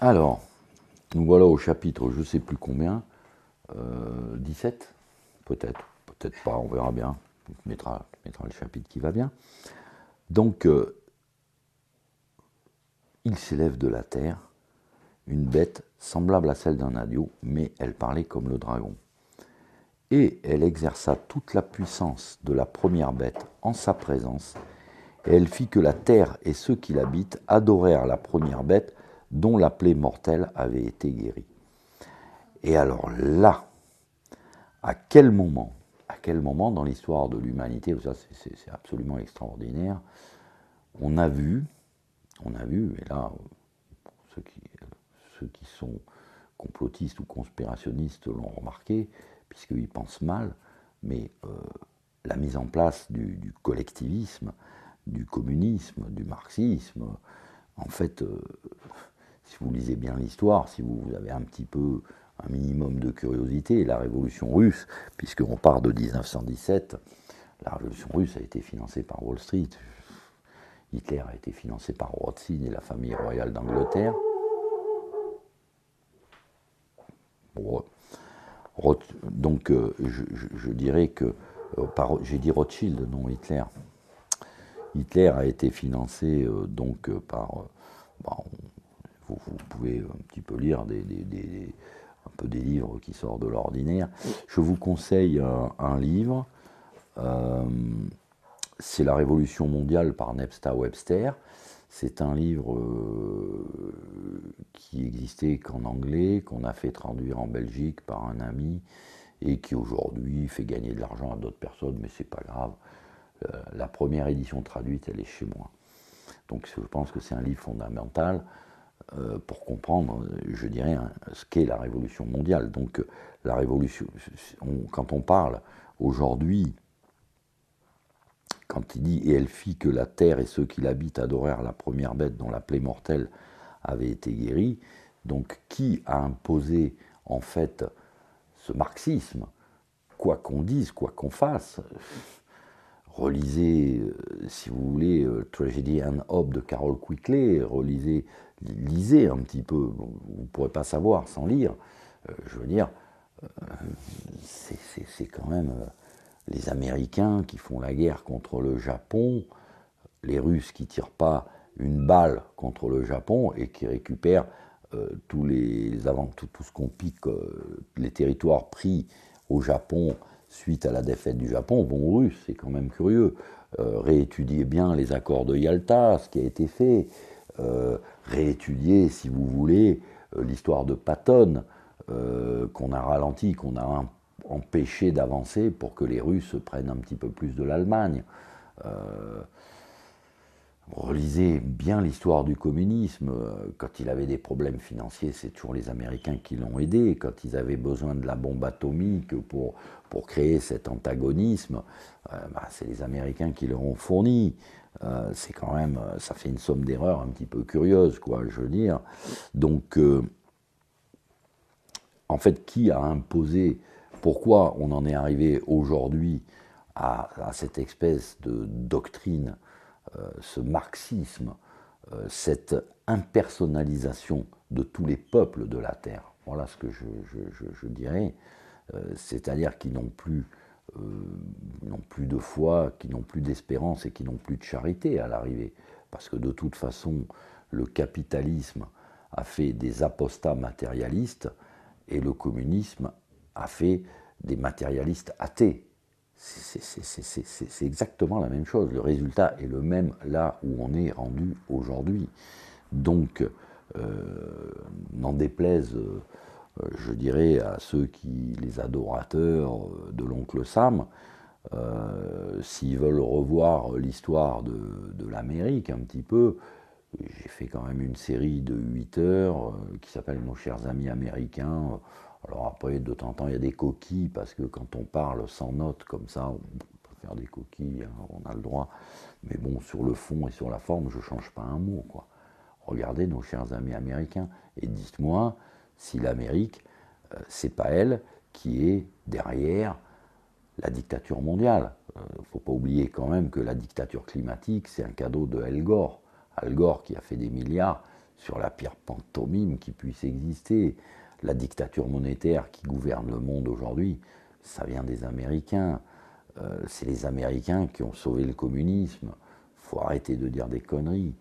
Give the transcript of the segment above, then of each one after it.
Alors, nous voilà au chapitre, je ne sais plus combien, 17, peut-être, peut-être pas, on verra bien. Tu mettras le chapitre qui va bien. Donc, il s'élève de la terre une bête semblable à celle d'un agneau, mais elle parlait comme le dragon. Et elle exerça toute la puissance de la première bête en sa présence, et elle fit que la terre et ceux qui l'habitent adorèrent la première bête dont la plaie mortelle avait été guérie. Et alors là, à quel moment dans l'histoire de l'humanité, ça c'est absolument extraordinaire, on a vu, et là, ceux qui, ceux qui sont complotistes ou conspirationnistes l'ont remarqué, puisqu'ils pensent mal, mais la mise en place du collectivisme, du communisme, du marxisme, en fait, si vous lisez bien l'histoire, si vous avez un petit peu, un minimum de curiosité, la révolution russe, puisqu'on part de 1917, la révolution russe a été financée par Wall Street, Hitler a été financé par Rothschild et la famille royale d'Angleterre. Bon, donc je dirais que, j'ai dit Rothschild, non Hitler. Hitler a été financé par... Bon, vous pouvez un petit peu lire un peu des livres qui sortent de l'ordinaire. Je vous conseille un livre, c'est La Révolution mondiale par Nebsta Webster. C'est un livre qui existait qu'en anglais, qu'on a fait traduire en Belgique par un ami et qui aujourd'hui fait gagner de l'argent à d'autres personnes, mais c'est pas grave. La première édition traduite, elle est chez moi. Donc je pense que c'est un livre fondamental pour comprendre, je dirais, ce qu'est la révolution mondiale. Donc la révolution, quand on parle aujourd'hui, quand il dit « Et elle fit que la terre et ceux qui l'habitent adorèrent la première bête dont la plaie mortelle avait été guérie », donc qui a imposé en fait ce marxisme, quoi qu'on dise, quoi qu'on fasse. Relisez, si vous voulez, Tragedy and Hope de Carol Quigley, lisez un petit peu, vous ne pourrez pas savoir sans lire. Je veux dire, c'est quand même les Américains qui font la guerre contre le Japon, les Russes qui ne tirent pas une balle contre le Japon et qui récupèrent tout ce qu'on pique, les territoires pris au Japon suite à la défaite du Japon vont aux Russes. C'est quand même curieux. Réétudiez bien les accords de Yalta, ce qui a été fait. Réétudiez, si vous voulez, l'histoire de Patton, qu'on a ralenti, qu'on a empêché d'avancer pour que les Russes prennent un petit peu plus de l'Allemagne. Relisez bien l'histoire du communisme. Quand il avait des problèmes financiers, c'est toujours les Américains qui l'ont aidé. Quand ils avaient besoin de la bombe atomique pour créer cet antagonisme, c'est les Américains qui leur ont fourni. C'est quand même, ça fait une somme d'erreurs un petit peu curieuse, quoi, je veux dire. Donc, en fait, qui a imposé, pourquoi on en est arrivé aujourd'hui à cette espèce de doctrine, ce marxisme, cette impersonnalisation de tous les peuples de la Terre. Voilà ce que je dirais. C'est-à-dire qu'ils n'ont plus de foi, qui n'ont plus d'espérance et qui n'ont plus de charité à l'arrivée. Parce que de toute façon, le capitalisme a fait des apostats matérialistes et le communisme a fait des matérialistes athées. C'est exactement la même chose. Le résultat est le même là où on est rendu aujourd'hui. Donc, n'en déplaise, je dirais, à ceux qui, les adorateurs de l'oncle Sam, s'ils veulent revoir l'histoire de l'Amérique un petit peu, j'ai fait quand même une série de 8 heures qui s'appelle Nos chers amis américains. Alors après, de temps en temps, il y a des coquilles, parce que quand on parle sans notes comme ça, on peut faire des coquilles, hein, on a le droit. Mais bon, sur le fond et sur la forme, je ne change pas un mot, quoi. Regardez Nos chers amis américains et dites-moi si l'Amérique, c'est pas elle qui est derrière la dictature mondiale. Il ne faut pas oublier quand même que la dictature climatique, c'est un cadeau de Al Gore. Al Gore qui a fait des milliards sur la pire pantomime qui puisse exister. La dictature monétaire qui gouverne le monde aujourd'hui, ça vient des Américains. C'est les Américains qui ont sauvé le communisme. Il faut arrêter de dire des conneries.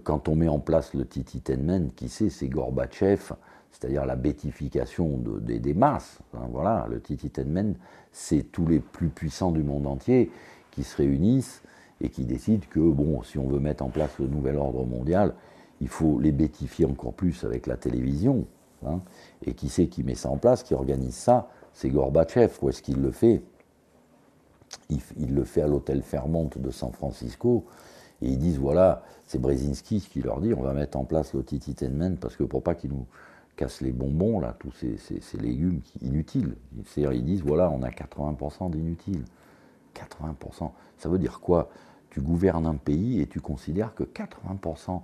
Quand on met en place le Tititainment, qui c'est Gorbatchev, c'est-à-dire la bétification des masses. Hein, voilà, le Tititainment, c'est tous les plus puissants du monde entier qui se réunissent et qui décident que, bon, si on veut mettre en place le nouvel ordre mondial, il faut les bétifier encore plus avec la télévision. Hein, et qui c'est qui met ça en place, qui organise ça? C'est Gorbatchev. Où est-ce qu'il le fait? Il le fait à l'hôtel Fairmont de San Francisco. Et ils disent, voilà, c'est Brzezinski qui leur dit, on va mettre en place le Tititainment parce que pour pas qu'ils nous cassent les bonbons, là, tous ces légumes inutiles. C'est-à-dire, ils disent, voilà, on a 80% d'inutiles. 80%. Ça veut dire quoi? Tu gouvernes un pays et tu considères que 80%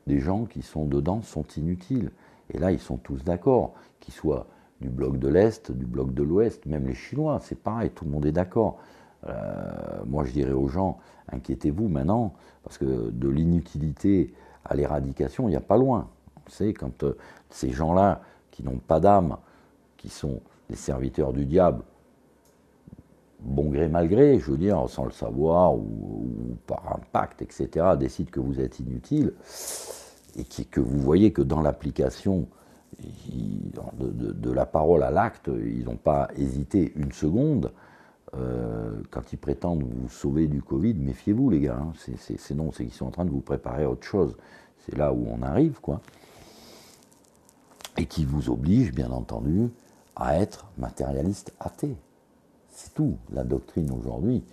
des gens qui sont dedans sont inutiles. Et là, ils sont tous d'accord, qu'ils soient du bloc de l'Est, du bloc de l'Ouest, même les Chinois, c'est pareil, tout le monde est d'accord. Moi, je dirais aux gens, inquiétez-vous maintenant, parce que de l'inutilité à l'éradication, il n'y a pas loin. Vous savez, quand ces gens-là, qui n'ont pas d'âme, qui sont des serviteurs du diable, bon gré, mal gré, je veux dire, sans le savoir, ou par impact, etc., décident que vous êtes inutile, et que vous voyez que dans l'application de la parole à l'acte, ils n'ont pas hésité une seconde. Quand ils prétendent vous sauver du Covid, méfiez-vous les gars, hein. C'est non, c'est qu'ils sont en train de vous préparer à autre chose. C'est là où on arrive, quoi. Et qui vous oblige, bien entendu, à être matérialiste athée. C'est tout, la doctrine aujourd'hui.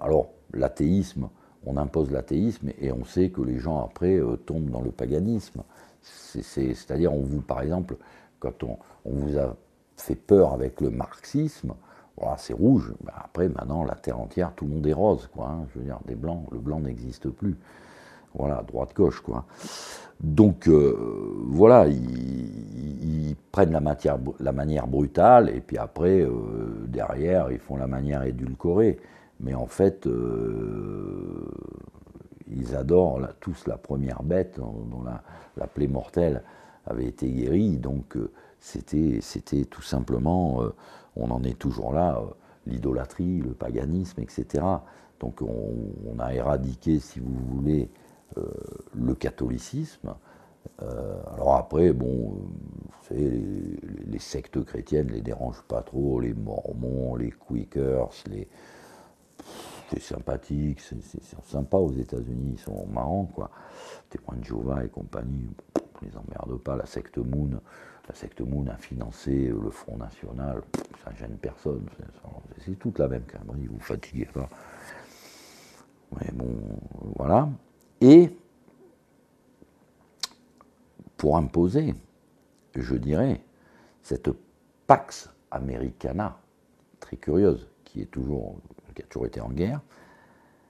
Alors, l'athéisme, on impose l'athéisme et on sait que les gens après tombent dans le paganisme. C'est-à-dire, par exemple, quand on vous a fait peur avec le marxisme, voilà, c'est rouge. Ben après, maintenant, la terre entière, tout le monde est rose, quoi. Hein. Je veux dire, des blancs, le blanc n'existe plus. Voilà, droite-gauche, quoi. Donc, voilà, ils prennent la manière brutale, et puis après, derrière, ils font la manière édulcorée. Mais en fait, ils adorent tous la première bête dont la plaie mortelle avait été guérie. Donc, c'était tout simplement, on en est toujours là, l'idolâtrie, le paganisme, etc. Donc, on a éradiqué, si vous voulez, le catholicisme. Alors après, bon, vous savez, les sectes chrétiennes ne les dérangent pas trop, les mormons, les quakers, c'est sympathique, c'est sympa aux États-Unis, ils sont marrants, quoi. Témoins de Jéhovah et compagnie, on les emmerde pas. La secte Moon a financé le Front National, ça gêne personne, c'est toute la même connerie, vous fatiguez pas. Mais bon, voilà. Et pour imposer, je dirais, cette Pax Americana, très curieuse, qui a toujours été en guerre,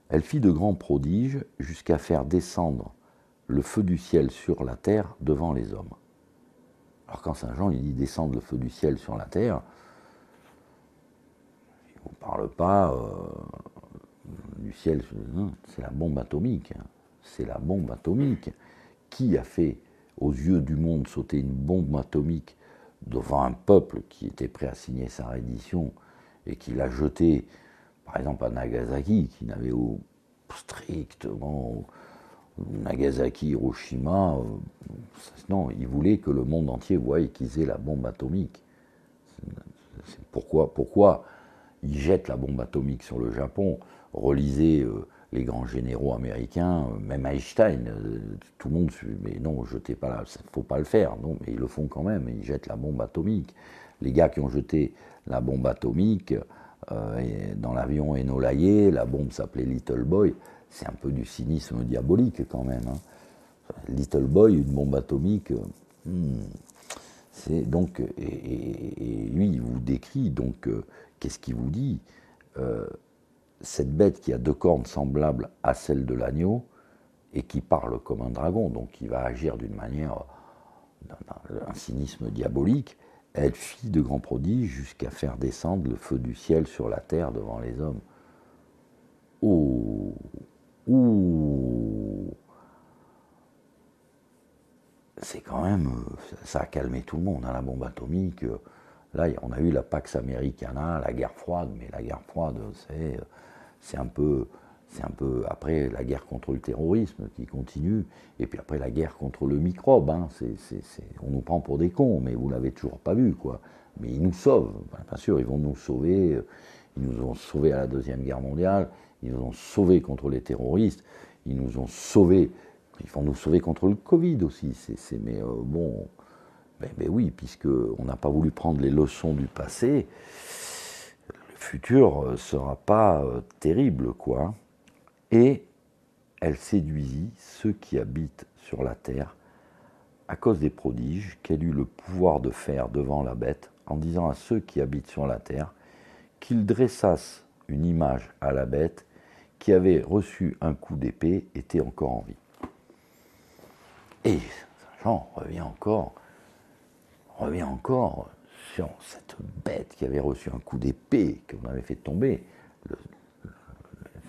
elle fit de grands prodiges jusqu'à faire descendre le feu du ciel sur la terre devant les hommes. Alors quand Saint Jean il dit descendre le feu du ciel sur la terre, il ne vous parle pas du ciel, c'est la bombe atomique. C'est la bombe atomique. Qui a fait aux yeux du monde sauter une bombe atomique devant un peuple qui était prêt à signer sa reddition et qui l'a jetée, par exemple, à Nagasaki, qui n'avait strictement Nagasaki, Hiroshima, non, ils voulaient que le monde entier voie qu'ils aient la bombe atomique. C'est pourquoi ils jettent la bombe atomique sur le Japon. Relisez les grands généraux américains, même Einstein, tout le monde, mais non, jetez pas là, il ne faut pas le faire, non, mais ils le font quand même, ils jettent la bombe atomique. Les gars qui ont jeté la bombe atomique dans l'avion Enola Gay, la bombe s'appelait Little Boy, c'est un peu du cynisme diabolique quand même. Hein. Little Boy, une bombe atomique, c'est donc, et lui, il vous décrit, donc, qu'est-ce qu'il vous dit cette bête qui a deux cornes semblables à celles de l'agneau et qui parle comme un dragon, donc qui va agir d'une manière, un cynisme diabolique, elle fit de grands prodiges jusqu'à faire descendre le feu du ciel sur la terre devant les hommes. Oh, ouh, c'est quand même, ça a calmé tout le monde, hein, la bombe atomique. Là, on a eu la Pax Americana, la guerre froide, mais la guerre froide, c'est un peu, après la guerre contre le terrorisme qui continue, et puis après la guerre contre le microbe. Hein, on nous prend pour des cons, mais vous l'avez toujours pas vu, quoi. Mais ils nous sauvent, bien sûr, ils vont nous sauver. Ils nous ont sauvés à la Deuxième Guerre mondiale, ils nous ont sauvés contre les terroristes, ils nous ont sauvés. Ils vont nous sauver contre le Covid aussi. Mais bon, mais oui, puisqu'on n'a pas voulu prendre les leçons du passé, le futur ne sera pas terrible, quoi. Et elle séduisit ceux qui habitent sur la terre à cause des prodiges qu'elle eut le pouvoir de faire devant la bête, en disant à ceux qui habitent sur la terre qu'ils dressassent une image à la bête qui avait reçu un coup d'épée, était encore en vie. Et Jean revient encore sur cette bête qui avait reçu un coup d'épée qu'on avait fait tomber.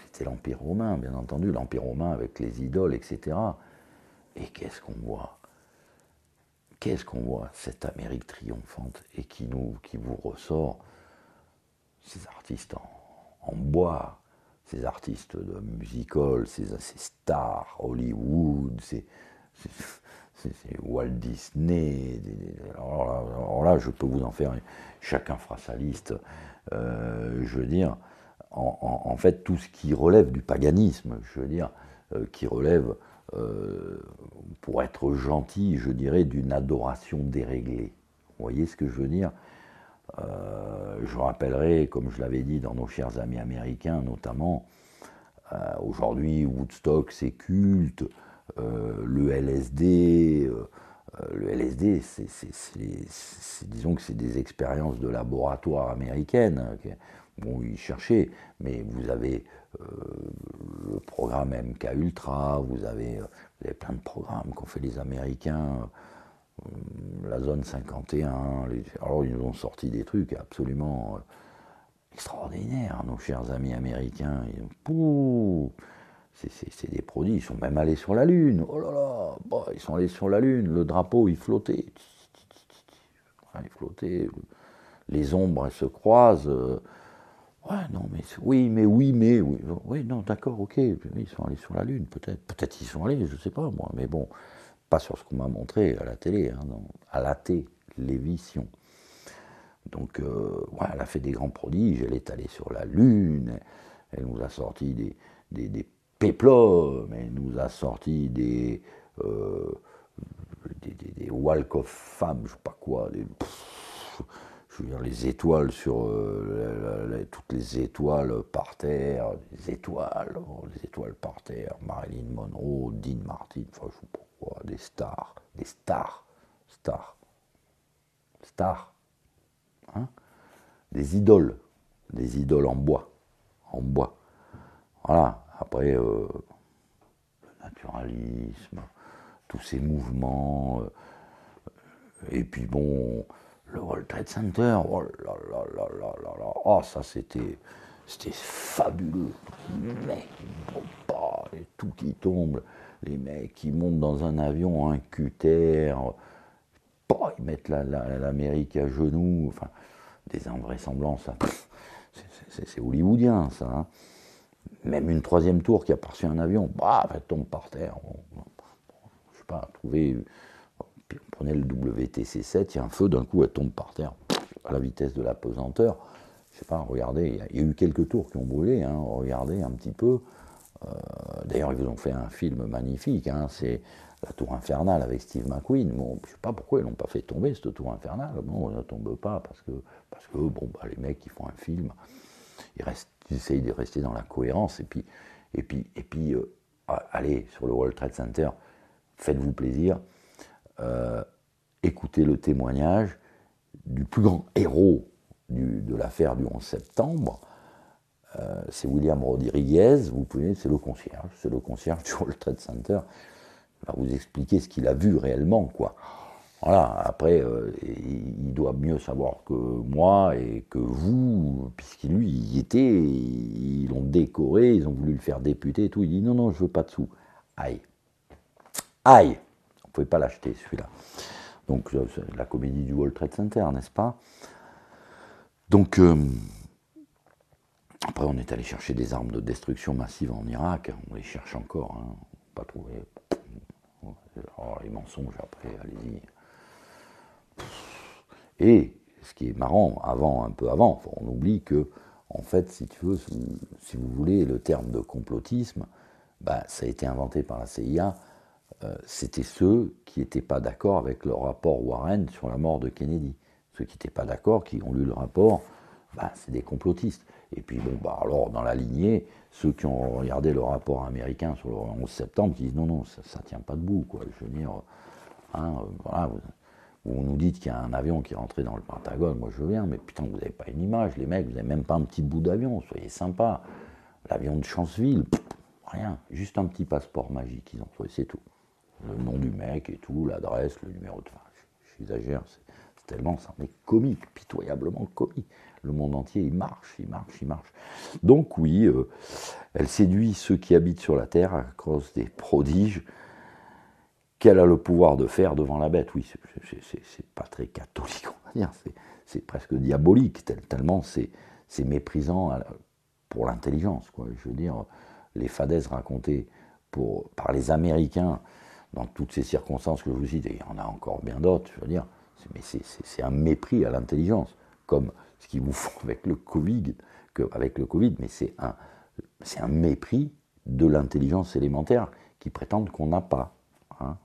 C'était l'Empire romain, bien entendu, l'Empire romain avec les idoles, etc. Et qu'est-ce qu'on voit? Qu'est-ce qu'on voit? Cette Amérique triomphante et qui vous ressort ces artistes en bois, ces artistes de music-hall, ces stars, Hollywood, c'est Walt Disney. Alors là, je peux vous en faire, chacun fera sa liste. Je veux dire, en fait, tout ce qui relève du paganisme, je veux dire, qui relève, pour être gentil, je dirais, d'une adoration déréglée. Vous voyez ce que je veux dire? Je rappellerai, comme je l'avais dit dans Nos chers amis américains notamment, aujourd'hui Woodstock c'est culte, le LSD, disons que c'est des expériences de laboratoire américaines. Bon, ils cherchaient, mais vous avez le programme MK Ultra, vous avez plein de programmes qu'ont fait les Américains. La zone 51, alors ils nous ont sorti des trucs absolument extraordinaires, nos chers amis américains. C'est des produits, ils sont même allés sur la Lune. Oh là là, bah, ils sont allés sur la Lune, le drapeau il flottait. Il flottait, les ombres elles se croisent. Ouais, non, mais oui, non, d'accord, ok, ils sont allés sur la Lune, peut-être ils sont allés, je sais pas moi, mais bon, pas sur ce qu'on m'a montré à la télé, hein, non, à la télévision. Donc, ouais, elle a fait des grands prodiges, elle est allée sur la Lune, elle nous a sorti des péplums, elle nous a sorti des walk of fame, je sais pas quoi, je veux dire, les étoiles sur toutes les étoiles par terre, les étoiles par terre, Marilyn Monroe, Dean Martin, enfin je sais pas quoi, des stars, hein, des idoles en bois. Voilà. Après, le naturalisme, tous ces mouvements, et puis bon. Le World Trade Center, oh là là là là là là, oh ça c'était fabuleux. Les mecs qui tombent pas, et tout qui tombe, les mecs qui montent dans un avion, un cutter, bah, ils mettent l'Amérique à genoux, enfin des invraisemblances, c'est hollywoodien ça. Hein. Même une troisième tour qui a perçu un avion, bah, elle tombe par terre. Je sais pas, trouver. Puis on prenait le WTC-7, il y a un feu, d'un coup elle tombe par terre, à la vitesse de la pesanteur. Je sais pas, regardez, il y a eu quelques tours qui ont brûlé, hein, regardez un petit peu. D'ailleurs, ils vous ont fait un film magnifique, hein, c'est La Tour Infernale avec Steve McQueen. Bon, je sais pas pourquoi ils l'ont pas fait tomber, cette Tour Infernale. Bon, elle ne tombe pas, parce que bon, bah, les mecs qui font un film, ils essayent de rester dans la cohérence, et puis allez sur le World Trade Center, faites-vous plaisir. Écoutez le témoignage du plus grand héros de l'affaire du 11 septembre, c'est William Rodriguez, c'est le concierge du World Trade Center, il va vous expliquer ce qu'il a vu réellement, quoi. Voilà, après, il doit mieux savoir que moi et que vous, puisqu'il lui y était, ils l'ont décoré, ils ont voulu le faire député et tout, il dit non, je veux pas de sous. Aïe. pouvez pas l'acheter, celui-là. Donc, c'est la comédie du World Trade Center, n'est-ce pas? Donc, après, on est allé chercher des armes de destruction massive en Irak. On les cherche encore, hein. Pas trouvé. Alors, les mensonges, après, allez-y. Et ce qui est marrant, un peu avant, on oublie que, en fait, si tu veux, si vous voulez, le terme de complotisme, ben, ça a été inventé par la CIA. C'était ceux qui n'étaient pas d'accord avec le rapport Warren sur la mort de Kennedy. Ceux qui n'étaient pas d'accord, qui ont lu le rapport, ben, c'est des complotistes. Et puis, bon, bah, alors, dans la lignée, ceux qui ont regardé le rapport américain sur le 11 septembre disent non, non, ça ne tient pas debout, quoi. Je veux dire, hein, voilà, vous nous dites qu'il y a un avion qui est rentré dans le Pentagone, moi je veux bien, mais putain, vous n'avez pas une image, les mecs, vous n'avez même pas un petit bout d'avion, soyez sympa. L'avion de Chanceville, rien, juste un petit passeport magique, ils ont trouvé, c'est tout. Le nom du mec et tout, l'adresse, le numéro de... Enfin, j'exagère, c'est tellement, ça en est comique, pitoyablement comique. Le monde entier, il marche, il marche, il marche. Donc oui, elle séduit ceux qui habitent sur la Terre à cause des prodiges qu'elle a le pouvoir de faire devant la bête. Oui, c'est pas très catholique, on va dire, c'est presque diabolique, tellement c'est méprisant pour l'intelligence, quoi. Je veux dire, les fadaises racontées par les Américains dans toutes ces circonstances que je vous cite, et il y en a encore bien d'autres, je veux dire, mais c'est un mépris à l'intelligence, comme ce qu'ils vous font avec le Covid, mais c'est un mépris de l'intelligence élémentaire qu'ils prétendent qu'on n'a pas. Hein,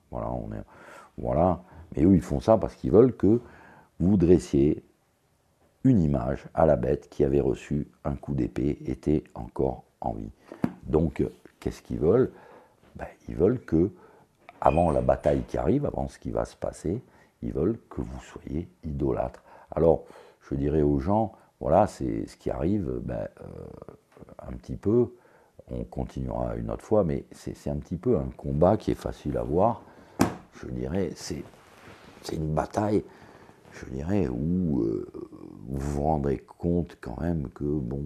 voilà, mais eux ils font ça parce qu'ils veulent que vous dressiez une image à la bête qui avait reçu un coup d'épée, était encore en vie. Donc qu'est-ce qu'ils veulent? Ben, ils veulent que, avant la bataille qui arrive, avant ce qui va se passer, ils veulent que vous soyez idolâtres. Alors je dirais aux gens, voilà, c'est ce qui arrive, ben, un petit peu. On continuera une autre fois, mais c'est un petit peu un combat qui est facile à voir. Je dirais, c'est une bataille, je dirais, où vous vous rendrez compte quand même que, bon,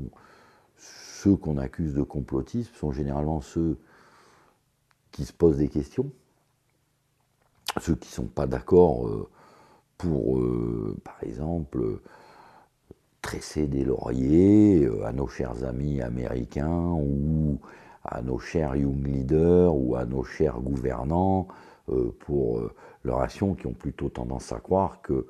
ceux qu'on accuse de complotisme sont généralement ceux qui se posent des questions, ceux qui ne sont pas d'accord pour, par exemple, tresser des lauriers à nos chers amis américains ou à nos chers young leaders ou à nos chers gouvernants pour leur action, qui ont plutôt tendance à croire qu'il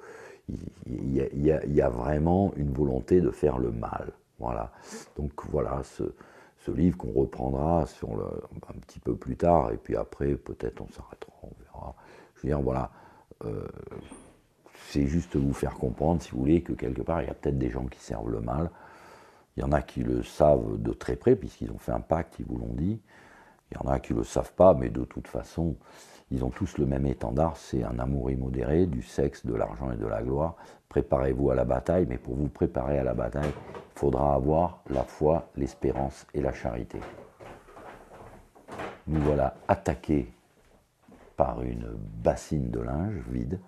y a vraiment une volonté de faire le mal. Voilà. Donc voilà, ce livre qu'on reprendra un petit peu plus tard, et puis après peut-être on s'arrêtera, on verra. Je veux dire, voilà. C'est juste vous faire comprendre, si vous voulez, que quelque part, il y a peut-être des gens qui servent le mal. Il y en a qui le savent de très près, puisqu'ils ont fait un pacte, ils vous l'ont dit. Il y en a qui ne le savent pas, mais de toute façon, ils ont tous le même étendard, c'est un amour immodéré, du sexe, de l'argent et de la gloire. Préparez-vous à la bataille, mais pour vous préparer à la bataille, il faudra avoir la foi, l'espérance et la charité. Nous voilà attaqués par une bassine de linge vide.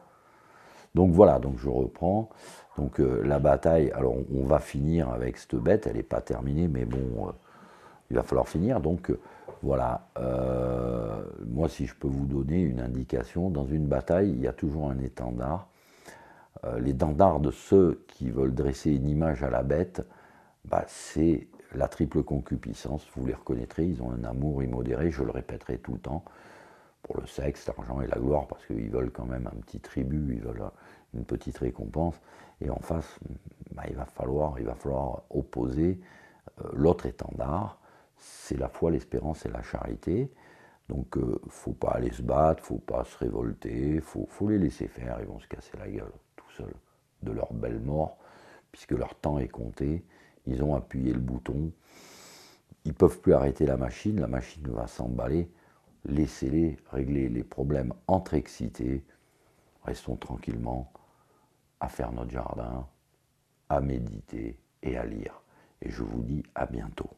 Donc voilà, donc je reprends. Donc la bataille, alors on va finir avec cette bête, elle n'est pas terminée, mais bon, il va falloir finir. Donc voilà, moi si je peux vous donner une indication, dans une bataille, il y a toujours un étendard. L'étendard de ceux qui veulent dresser une image à la bête, bah, c'est la triple concupiscence, vous les reconnaîtrez, ils ont un amour immodéré, je le répéterai tout le temps, pour le sexe, l'argent et la gloire, parce qu'ils veulent quand même un petit tribut, ils veulent une petite récompense. Et en face, bah, il va falloir opposer l'autre étendard, c'est la foi, l'espérance et la charité. Donc, faut pas aller se battre, faut pas se révolter, faut les laisser faire, ils vont se casser la gueule tout seuls de leur belle mort, puisque leur temps est compté, ils ont appuyé le bouton, ils peuvent plus arrêter la machine va s'emballer. Laissez-les régler les problèmes entre excités. Restons tranquillement à faire notre jardin, à méditer et à lire. Et je vous dis à bientôt.